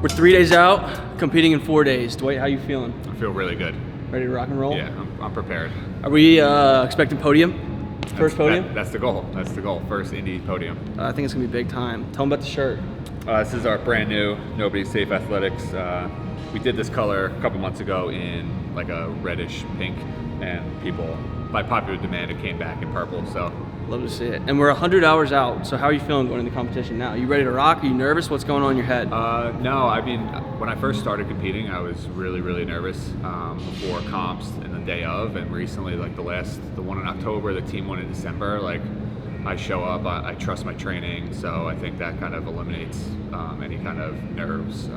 We're 3 days out, competing in 4 days. Dwight, how you feeling? I feel really good. Ready to rock and roll? Yeah, I'm prepared. Are we expecting podium? First podium? That's the goal. That's the goal. First Indy podium. I think it's gonna be big time. Tell them about the shirt. This is our brand new Nobody's Safe Athletics. We did this color a couple months ago in like a reddish pink, and people, by popular demand, it came back in purple. So love to see it. And we're 100 hours out. So how are you feeling going into competition now? Are you ready to rock? Are you nervous? What's going on in your head? No, I mean, when I first started competing, I was really, really nervous before comps and the day of. And recently, like the one in October, the team one in December, like I show up, I trust my training. So I think that kind of eliminates any kind of nerves.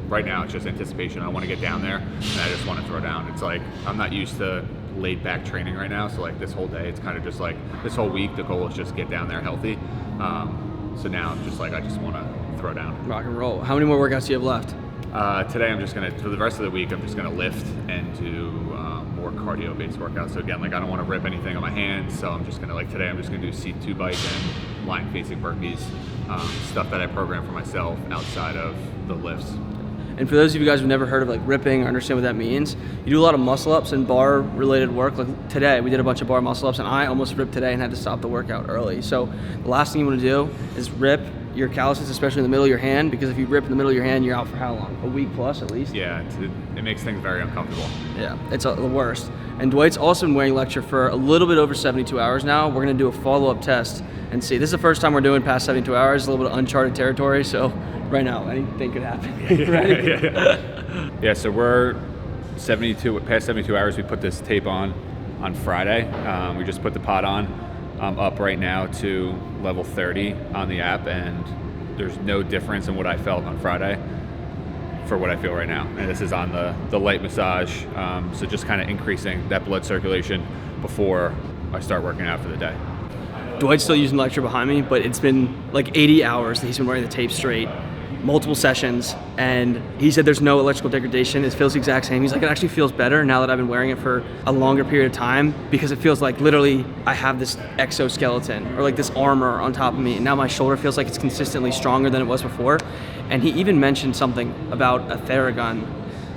Right now it's just anticipation. I want to get down there and I just want to throw down. It's like, I'm not used to laid back training right now, so like this whole day it's kind of just like this whole week the goal is just get down there healthy. So now I'm just like, I just want to throw down, rock and roll. How many more workouts do you have left? Today I'm just gonna, for the rest of the week, I'm just gonna lift and do more cardio based workouts. So again, like I don't want to rip anything on my hands, so I'm just gonna, like today I'm just gonna do seat 2 bike and line facing burpees, stuff that I program for myself outside of the lifts. And for those of you guys who've never heard of like ripping or understand what that means, you do a lot of muscle ups and bar related work. Like today, we did a bunch of bar muscle ups and I almost ripped today and had to stop the workout early. So the last thing you want to do is rip your calluses, especially in the middle of your hand, because if you rip in the middle of your hand, you're out for how long? A week plus at least? Yeah, it makes things very uncomfortable. Yeah, it's the worst. And Dwight's also been wearing Lectra for a little bit over 72 hours now. We're gonna do a follow-up test and see. This is the first time we're doing past 72 hours, a little bit of uncharted territory, so right now, anything could happen. Ready? Yeah, so we're past 72 hours. We put this tape on Friday. We just put the pod on. I'm up right now to level 30 on the app, and there's no difference in what I felt on Friday for what I feel right now. And this is on the light massage, so just kind of increasing that blood circulation before I start working out for the day. Dwight's still using Lectra behind me, but it's been like 80 hours that he's been wearing the tape straight, multiple sessions, and he said there's no electrical degradation. It feels the exact same. He's like, it actually feels better now that I've been wearing it for a longer period of time, because it feels like literally I have this exoskeleton or like this armor on top of me, and now my shoulder feels like it's consistently stronger than it was before. And he even mentioned something about a Theragun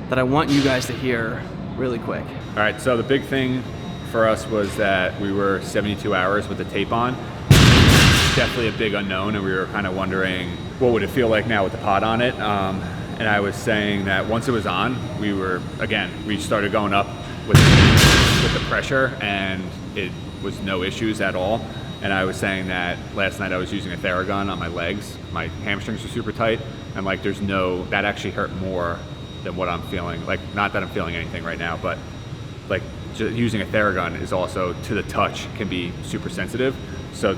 that I want you guys to hear really quick. All right, so the big thing for us was that we were 72 hours with the tape on. Definitely a big unknown, and we were kind of wondering what would it feel like now with the pod on it. And I was saying that once it was on, we started going up with the pressure, and it was no issues at all. And I was saying that last night I was using a Theragun on my legs. My hamstrings were super tight, and like that actually hurt more than what I'm feeling. Like, not that I'm feeling anything right now, but like just using a Theragun is also, to the touch, can be super sensitive. So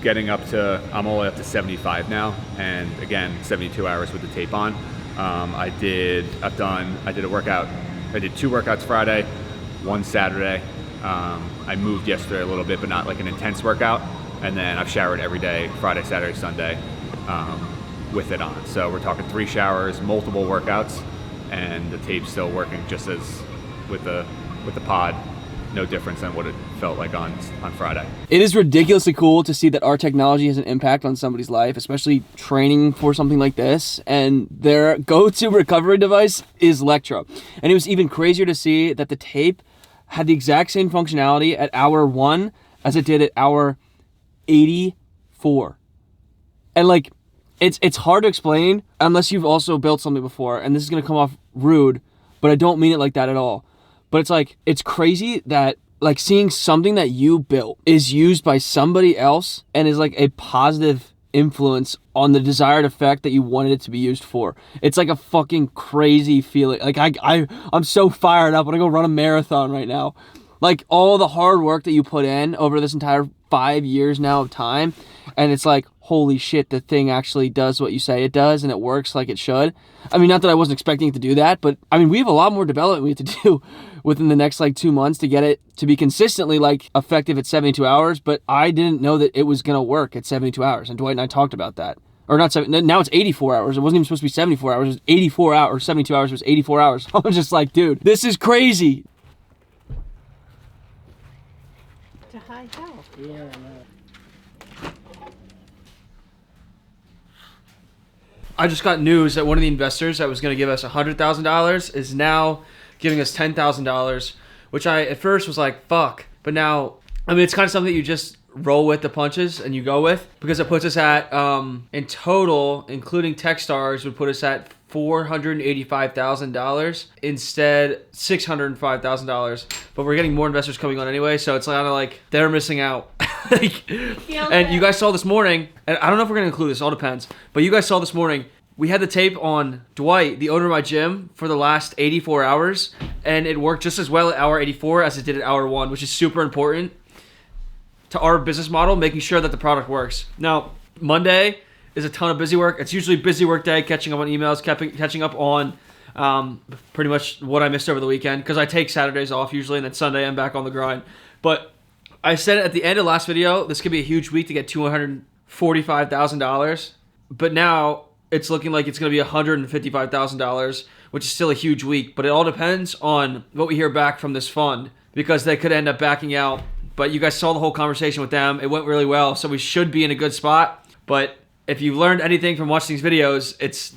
getting up to, I'm all the way up to 75 now, and again, 72 hours with the tape on. I did a workout. I did 2 workouts Friday, 1 Saturday. I moved yesterday a little bit, but not like an intense workout. And then I've showered every day, Friday, Saturday, Sunday, with it on. So we're talking 3 showers, multiple workouts, and the tape's still working just as with the pod. No difference than what it felt like on Friday. It is ridiculously cool to see that our technology has an impact on somebody's life, especially training for something like this. And their go-to recovery device is Lectra. And it was even crazier to see that the tape had the exact same functionality at hour 1 as it did at hour 84. And like, it's hard to explain unless you've also built something before. And this is gonna come off rude, but I don't mean it like that at all. But it's like, it's crazy that like seeing something that you built is used by somebody else and is like a positive influence on the desired effect that you wanted it to be used for. It's like a fucking crazy feeling. Like I'm so fired up when I go run a marathon right now. Like all the hard work that you put in over this entire 5 years now of time, and it's like, holy shit, the thing actually does what you say it does and it works like it should. I mean, not that I wasn't expecting it to do that, but I mean, we have a lot more development we have to do within the next like 2 months to get it to be consistently like effective at 72 hours, but I didn't know that it was going to work at 72 hours. And Dwight and I talked about that. Or not 7, now it's 84 hours. It wasn't even supposed to be 74 hours. It was 84 hours, 72 hours was 84 hours. I was just like, dude, this is crazy. To high health. Yeah, I know. I just got news that one of the investors that was going to give us $100,000 is now giving us $10,000, which I at first was like, fuck. But now, I mean, it's kind of something that you just roll with the punches and you go with, because it puts us at, in total, including Techstars, would put us at $485,000 instead $605,000. But we're getting more investors coming on anyway, so it's kind of like they're missing out. And you guys saw this morning, and I don't know if we're gonna include this, all depends. But you guys saw this morning, we had the tape on Dwight, the owner of my gym, for the last 84 hours, and it worked just as well at hour 84 as it did at hour 1, which is super important to our business model, making sure that the product works. Now, Monday is a ton of busy work. It's usually busy work day, catching up on emails, catching up on pretty much what I missed over the weekend, because I take Saturdays off usually, and then Sunday I'm back on the grind. But I said at the end of last video, this could be a huge week to get $245,000, but now it's looking like it's going to be $155,000, which is still a huge week. But it all depends on what we hear back from this fund, because they could end up backing out. But you guys saw the whole conversation with them. It went really well, so we should be in a good spot. But if you've learned anything from watching these videos, it's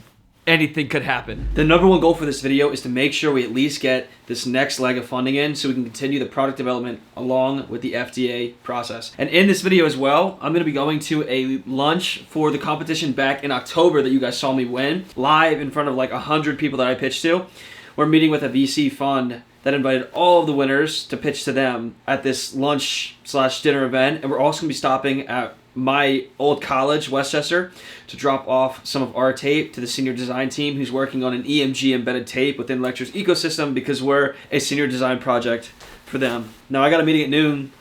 anything could happen. The number one goal for this video is to make sure we at least get this next leg of funding in so we can continue the product development along with the FDA process. And in this video as well, I'm going to be going to a lunch for the competition back in October that you guys saw me win, live in front of like 100 people that I pitched to. We're meeting with a VC fund that invited all of the winners to pitch to them at this lunch/dinner event. And we're also going to be stopping at my old college, Westchester, to drop off some of our tape to the senior design team who's working on an EMG embedded tape within Lectra's ecosystem, because we're a senior design project for them. Now, I got a meeting at noon.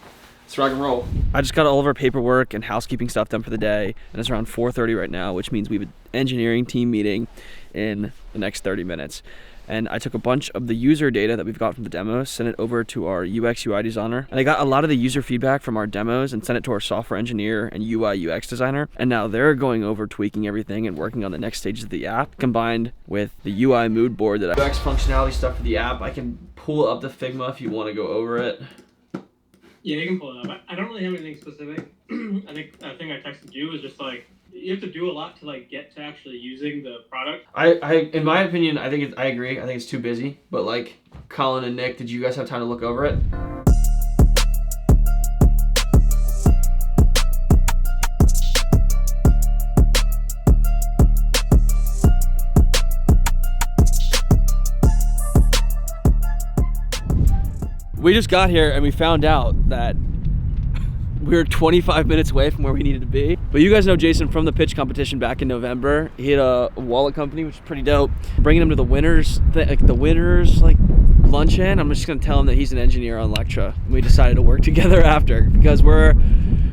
Let's rock and roll. I just got all of our paperwork and housekeeping stuff done for the day, and it's around 4:30 right now, which means we have an engineering team meeting in the next 30 minutes. And I took a bunch of the user data that we've got from the demos, sent it over to our UX UI designer. And I got a lot of the user feedback from our demos and sent it to our software engineer and UI UX designer. And now they're going over tweaking everything and working on the next stages of the app, combined with the UI mood board that UX functionality stuff for the app. I can pull up the Figma if you want to go over it. Yeah, you can pull it up. I don't really have anything specific. I think the thing I texted you is just like, you have to do a lot to like get to actually using the product. I in my opinion, I agree. I think it's too busy. But like, Colin and Nick, did you guys have time to look over it? We just got here and we found out that we were 25 minutes away from where we needed to be. But you guys know Jason from the pitch competition back in November. He had a wallet company, which is pretty dope. Bringing him to the winners luncheon. I'm just gonna tell him that he's an engineer on Lectra. We decided to work together after, because we're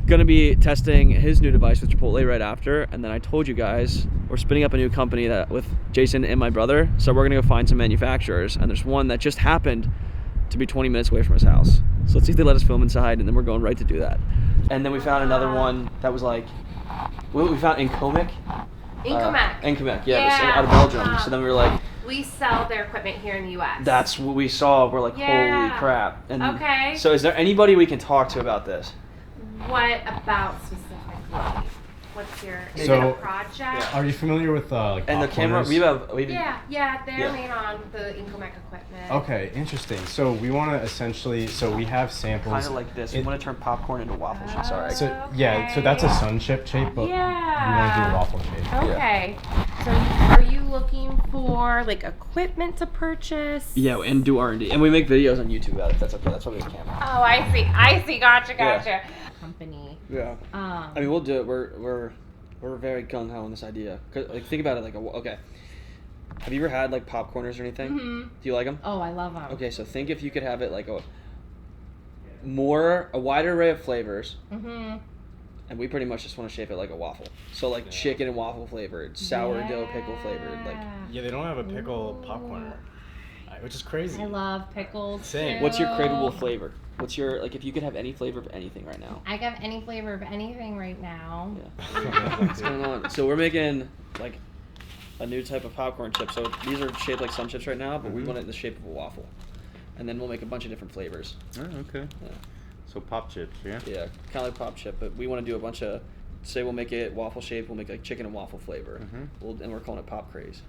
gonna be testing his new device with Chipotle right after. And then I told you guys we're spinning up a new company that with Jason and my brother. So we're gonna go find some manufacturers, and there's one that just happened to be 20 minutes away from his house. So let's see if they let us film inside, and then we're going right to do that. And then we found another one that was like, we found Incomic. Incomac, yeah. Out of Belgium. So then we were like, we sell their equipment here in the U.S. That's what we saw. We're like, holy crap. And okay. So is there anybody we can talk to about this? What about specifically? What's your is So, it a project? Are you familiar with like And the camera, Yeah, they're made on the Incomac equipment. Okay, interesting. So we want to essentially, we have samples. kind of like this. We want to turn popcorn into waffle shape. Sorry. So yeah, so that's a sun chip shape, but we want to do a waffle shape. Okay. So are you looking for like equipment to purchase? Yeah, and do R&D. And we make videos on YouTube about it, if that's okay. That's why we have a camera. Oh, I see. Gotcha. Company. Yeah. I mean, we'll do it. We're very gung ho on this idea. 'Cause, like, think about it. Like, okay. Have you ever had like popcorners or anything? Mm-hmm. Do you like them? Oh, I love them. Okay, so think if you could have it like a wider array of flavors. Mm-hmm. And we pretty much just want to shape it like a waffle. So like chicken and waffle flavored, sourdough pickle flavored, like. Yeah, they don't have a pickle popcorner, which is crazy. I love pickles. Same. Too. What's your craveable flavor? What's your, like, if you could have any flavor of anything right now? I got any flavor of anything right now. Yeah. What's going on? So we're making like a new type of popcorn chip. So these are shaped like sun chips right now, but we want it in the shape of a waffle. And then we'll make a bunch of different flavors. Oh, okay. Yeah. So pop chips, yeah? Yeah, kind of like pop chip, but we want to do a bunch of say we'll make it waffle shaped, we'll make like chicken and waffle flavor. And we're calling it Pop Craze.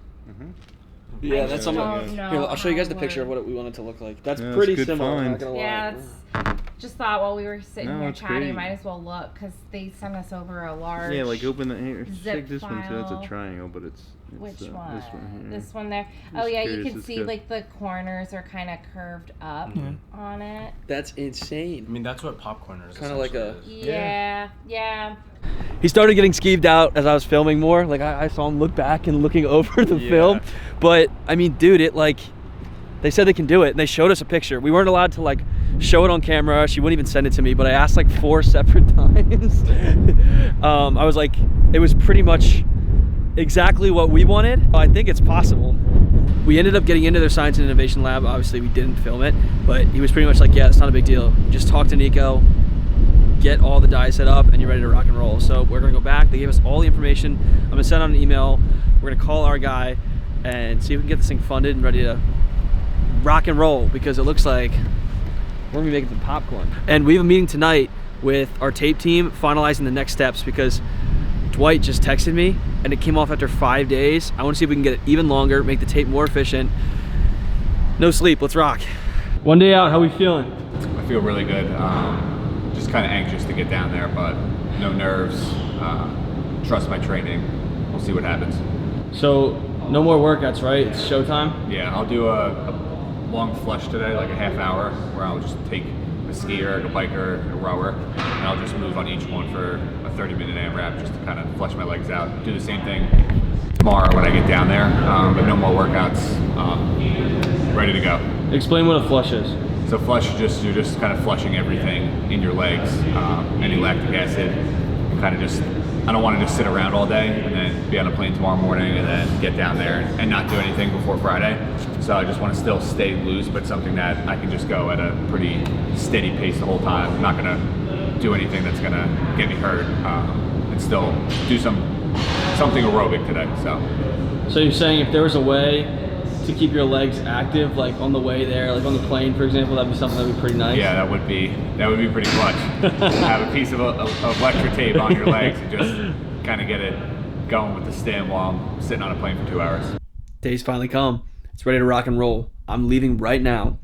Yeah, that's something. Here, I'll show you guys the picture of what we want it to look like. That's pretty similar. I'm not gonna lie. Yeah, just thought while we were sitting here it's chatting, great. might as well look because they sent us over a large. Yeah, like open the here. zip Take this one too. It's file. a triangle, but it's Which this one? one here. This one there. Just Oh yeah, you curious, can it's see good. like the corners are kind of curved up on it. That's insane. I mean, that's what popcorn is. Kind of like a. Yeah. He started getting skeeved out as I was filming more. Like I saw him look back and looking over the film. But I mean, dude, it like they said they can do it, and they showed us a picture. We weren't allowed to like show it on camera. She wouldn't even send it to me, but I asked like 4 separate times. I was like, it was pretty much exactly what we wanted. I think it's possible. We ended up getting into their science and innovation lab. Obviously, we didn't film it, but he was pretty much like, yeah, it's not a big deal. Just talk to Nico, get all the dyes set up, and you're ready to rock and roll. So we're gonna go back. They gave us all the information. I'm gonna send out an email. We're gonna call our guy and see if we can get this thing funded and ready to rock and roll, because it looks like we're gonna be making some popcorn. And we have a meeting tonight with our tape team finalizing the next steps, because Dwight just texted me and it came off after 5 days. I want to see if we can get it even longer, make the tape more efficient. No sleep, let's rock. One day out, how we feeling? I feel really good. Just kind of anxious to get down there, but no nerves. Trust my training. We'll see what happens. So no more workouts, right? It's showtime? Yeah, I'll do a long flush today, like a half hour, where I'll just take a skier, a biker, a rower, and I'll just move on each one for a 30-minute AMRAP just to kind of flush my legs out. Do the same thing tomorrow when I get down there, but no more workouts. Ready to go. Explain what a flush is. So flush is just, you're just kind of flushing everything in your legs, any lactic acid, and kind of just, I don't want to just sit around all day and then be on a plane tomorrow morning and then get down there and not do anything before Friday. So I just want to still stay loose, but something that I can just go at a pretty steady pace the whole time. I'm not going to do anything that's going to get me hurt, and still do something aerobic today. So you're saying if there was a way to keep your legs active, like on the way there, like on the plane, for example, that'd be something that'd be pretty nice. Yeah, that would be pretty clutch. Have a piece of Lectra tape on your legs and just kind of get it going with the stim while I'm sitting on a plane for 2 hours. Day's finally come. It's ready to rock and roll. I'm leaving right now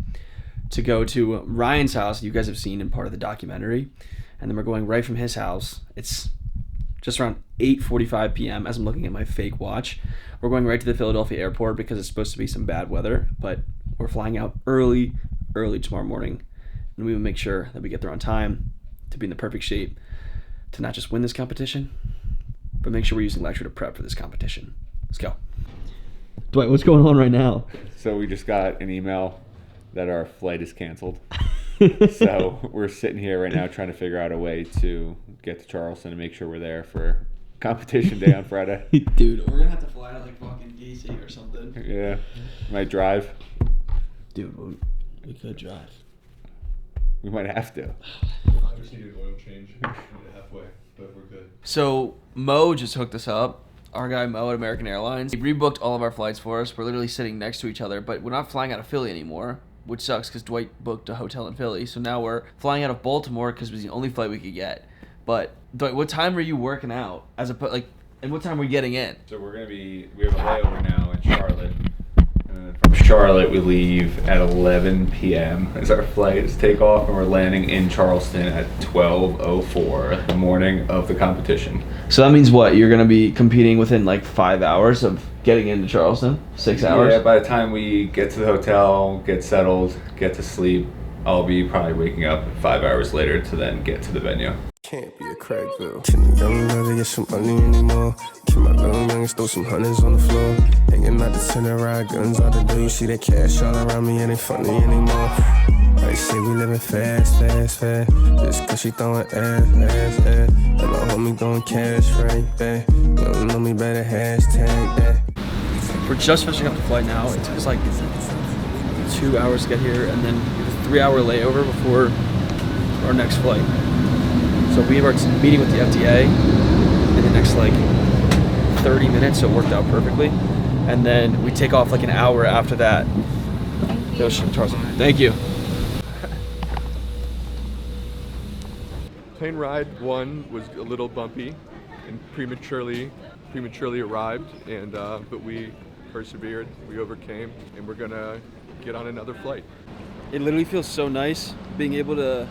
to go to Ryan's house, you guys have seen in part of the documentary, and then we're going right from his house. It's just around 8:45 p.m. as I'm looking at my fake watch. We're going right to the Philadelphia airport because it's supposed to be some bad weather, but we're flying out early tomorrow morning, and we will make sure that we get there on time to be in the perfect shape to not just win this competition, but make sure we're using Lectra to prep for this competition. Let's go. Dwight, what's going on right now? So we just got an email that our flight is canceled. So we're sitting here right now trying to figure out a way to get to Charleston and make sure we're there for competition day on Friday. Dude, we're gonna have to fly to like fucking DC or something. Yeah, might drive. Dude, we could drive. We might have to. I just need an oil change halfway, but we're good. So Mo just hooked us up. Our guy Mo at American Airlines. He rebooked all of our flights for us. We're literally sitting next to each other, but we're not flying out of Philly anymore, which sucks because Dwight booked a hotel in Philly. So now we're flying out of Baltimore because it was the only flight we could get. But Dwight, what time are you working out? And what time are we getting in? So we have a layover now in Charlotte. And from Charlotte, we leave at 11 p.m. as our flight is takeoff, and we're landing in Charleston at 12:04 the morning of the competition. So that means what? You're gonna be competing within like 5 hours of getting into Charleston? 6 hours? Yeah, by the time we get to the hotel, get settled, get to sleep, I'll be probably waking up 5 hours later to then get to the venue. Can't be a Craigville. Can the young brother get some money anymore? Can my little youngest throw some hundreds on the floor? Hanging out the center, ride guns out the door. You see that cash all around me, it ain't funny anymore. Like say we living fast. Just cause she throwing ass. And my homie throwing cash right back. You don't know me, better hashtag that. We're just finishing up the flight now. It took us like 2 hours to get here, and then we have a 3-hour layover before our next flight. So we have our meeting with the FDA in the next like 30 minutes, so it worked out perfectly. And then we take off like an hour after that. Thank you. Plane ride 1 was a little bumpy. and prematurely arrived, and but we persevered, we overcame, and we're gonna get on another flight. It literally feels so nice being able to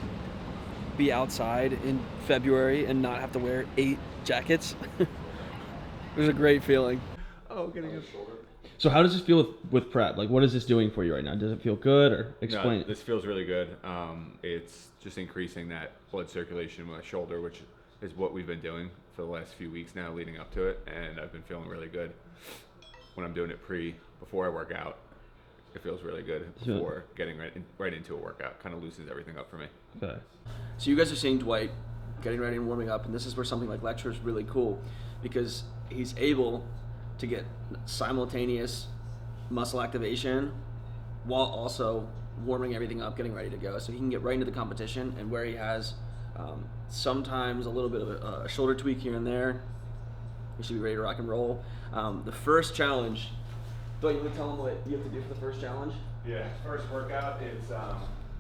be outside in February and not have to wear 8 jackets. It was a great feeling. Oh, getting a shoulder. So how does this feel with prep? Like, what is this doing for you right now? Does it feel good, or explain? No, this feels really good. It's just increasing that blood circulation in my shoulder, which is what we've been doing for the last few weeks now leading up to it, and I've been feeling really good. When I'm doing it before I work out, it feels really good. Before getting right into a workout, kind of loosens everything up for me. Okay. So you guys are seeing Dwight getting ready and warming up, and this is where something like Lectra is really cool, because he's able to get simultaneous muscle activation while also warming everything up, getting ready to go. So he can get right into the competition, and where he has sometimes a little bit of a shoulder tweak here and there, he should be ready to rock and roll. The first challenge, Dwight, you want to tell him what you have to do for the first challenge? Yeah, first workout is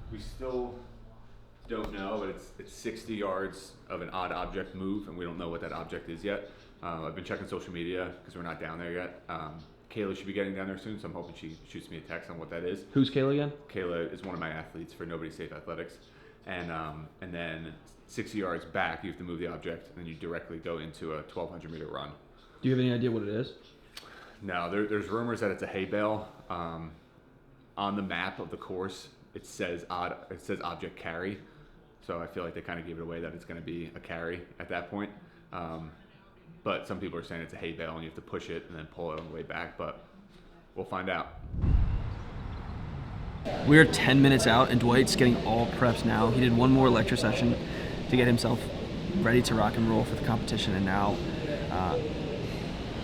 we still don't know, but it's 60 yards of an odd object move, and we don't know what that object is yet. I've been checking social media because we're not down there yet. Kayla should be getting down there soon, so I'm hoping she shoots me a text on what that is. Who's Kayla again? Kayla is one of my athletes for Nobody Safe Athletics, and then 60 yards back, you have to move the object, and then you directly go into a 1,200 meter run. Do you have any idea what it is? No, there's rumors that it's a hay bale. On the map of the course, it says object carry, so I feel like they kind of gave it away that it's going to be a carry at that point. But some people are saying it's a hay bale and you have to push it and then pull it on the way back, but we'll find out. We're 10 minutes out and Dwight's getting all preps now. He did one more lecture session to get himself ready to rock and roll for the competition, and now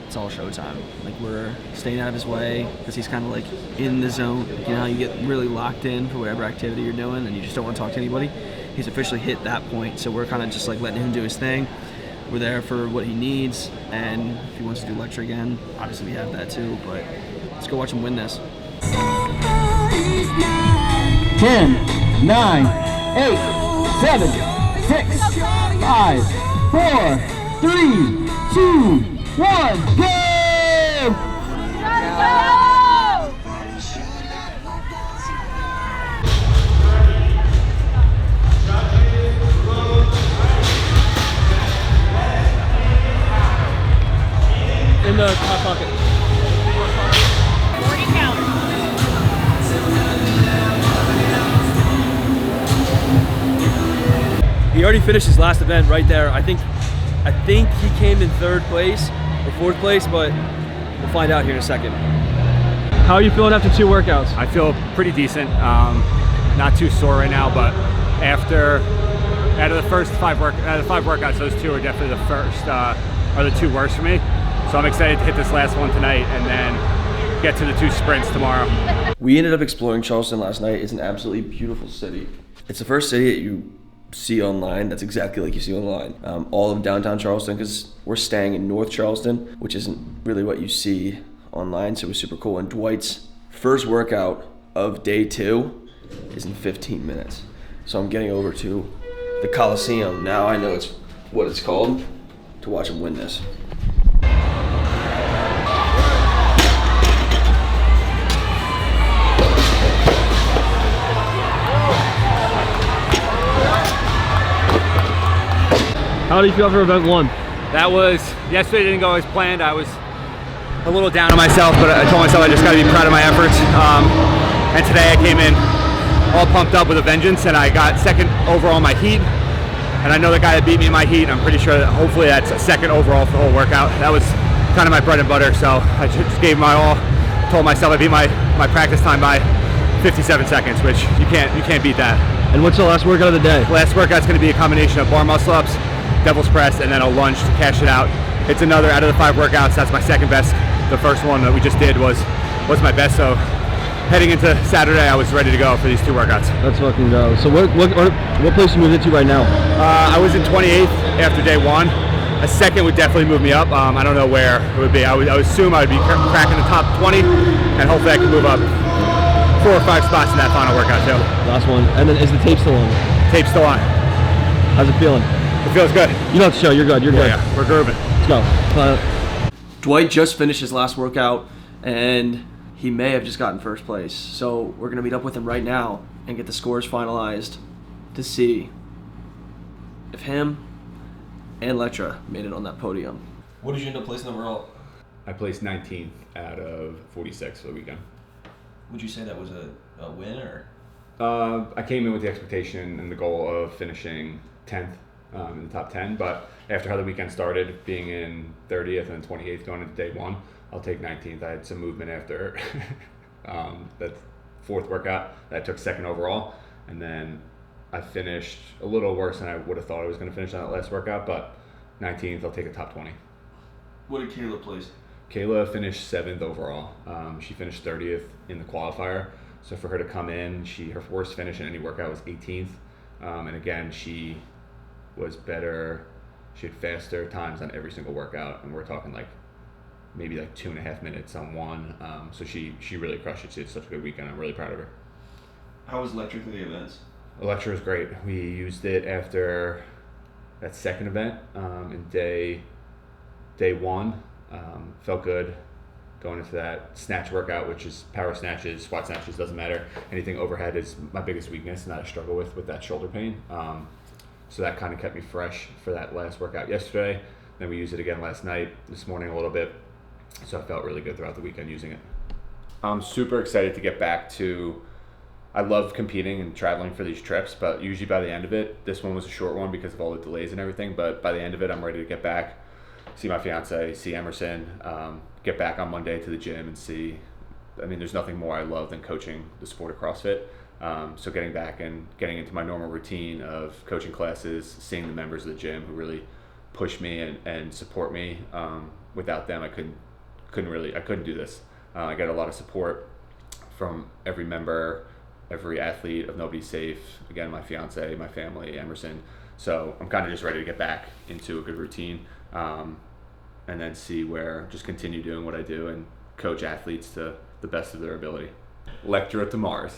it's all showtime. Like, we're staying out of his way because he's kind of like in the zone. You know, you get really locked in for whatever activity you're doing and you just don't want to talk to anybody. He's officially hit that point, so we're kind of just like letting him do his thing. We're there for what he needs, and if he wants to do lecture again, obviously we have that too, but let's go watch him win this. 10, 9, 8, 7, 6, 5, 4, 3, 2, 1, go! In the hot pocket. 40 calories. He already finished his last event right there. I think he came in 3rd place or 4th place, but we'll find out here in a second. How are you feeling after 2 workouts? I feel pretty decent. Not too sore right now, but out of the first 5 workouts, those 2 are definitely are the 2 worst for me. So I'm excited to hit this last one tonight and then get to the 2 sprints tomorrow. We ended up exploring Charleston last night. It's an absolutely beautiful city. It's the first city that you see online that's exactly like you see online. All of downtown Charleston, because we're staying in North Charleston, which isn't really what you see online, so it was super cool. And Dwight's first workout of day 2 is in 15 minutes. So I'm getting over to the Coliseum. Now I know it's what it's called, to watch him win this. How do you feel for event 1? Yesterday didn't go as planned. I was a little down on myself, but I told myself I just got to be proud of my efforts. And today I came in all pumped up with a vengeance, and I got 2nd overall in my heat. And I know the guy that beat me in my heat, and I'm pretty sure that hopefully that's a 2nd overall for the whole workout. That was kind of my bread and butter, so I just gave my all. Told myself I beat my practice time by 57 seconds, which you can't beat that. And what's the last workout of the day? Last workout's going to be a combination of bar muscle ups, devil's press, and then a lunge to cash it out. It's another out of the 5 workouts. That's my 2nd best. The first one that we just did was my best. So heading into Saturday, I was ready to go for these 2 workouts. Let's fucking go. So what place you moved into right now? I was in 28th after day 1. A 2nd would definitely move me up. I don't know where it would be. I would assume I would be cracking the top 20, and hopefully I can move up 4 or 5 spots in that final workout too. Last one. And then is the tape still on? Tape's still on. How's it feeling? It feels good. You don't have to show. You're good. You're good. Yeah, we're grooving. Let's go. Dwight just finished his last workout, and he may have just gotten first place. So we're going to meet up with him right now and get the scores finalized to see if him and Lectra made it on that podium. What did you end up placing overall? I placed 19th out of 46 for the weekend. Would you say that was a win or? I came in with the expectation and the goal of finishing 10th in the top 10, but after how the weekend started, being in 30th and 28th going into day one, I'll take 19th. I had some movement after that fourth workout that I took second overall, and then I finished a little worse than I would have thought I was going to finish on that last workout, but 19th, I'll take a top 20. What did Kayla place? Kayla finished 7th overall. She finished 30th in the qualifier. So for her to come in, her worst finish in any workout was 18th. And again, she was better. She had faster times on every single workout. And we're talking maybe 2.5 minutes on one. So she really crushed it. She had such a good weekend. I'm really proud of her. How was Lectra through the events? Lectra was great. We used it after that second event in day one. Felt good going into that snatch workout, which is power snatches, squat snatches, doesn't matter. Anything overhead is my biggest weakness and that I struggle with that shoulder pain. So that kind of kept me fresh for that last workout yesterday. Then we used it again last night, this morning a little bit. So I felt really good throughout the weekend using it. I'm super excited to get back to, I love competing and traveling for these trips, but usually by the end of it, this one was a short one because of all the delays and everything, but by the end of it, I'm ready to get back, see my fiance, see Emerson, get back on Monday to the gym and see, there's nothing more I love than coaching the sport of CrossFit. So getting back and getting into my normal routine of coaching classes, seeing the members of the gym who really push me and support me. Without them, I couldn't do this. I get a lot of support from every member, every athlete of Nobody's Safe. Again, my fiance, my family, Emerson. So I'm kind of just ready to get back into a good routine. And then just continue doing what I do and coach athletes to the best of their ability. Lectra to Mars.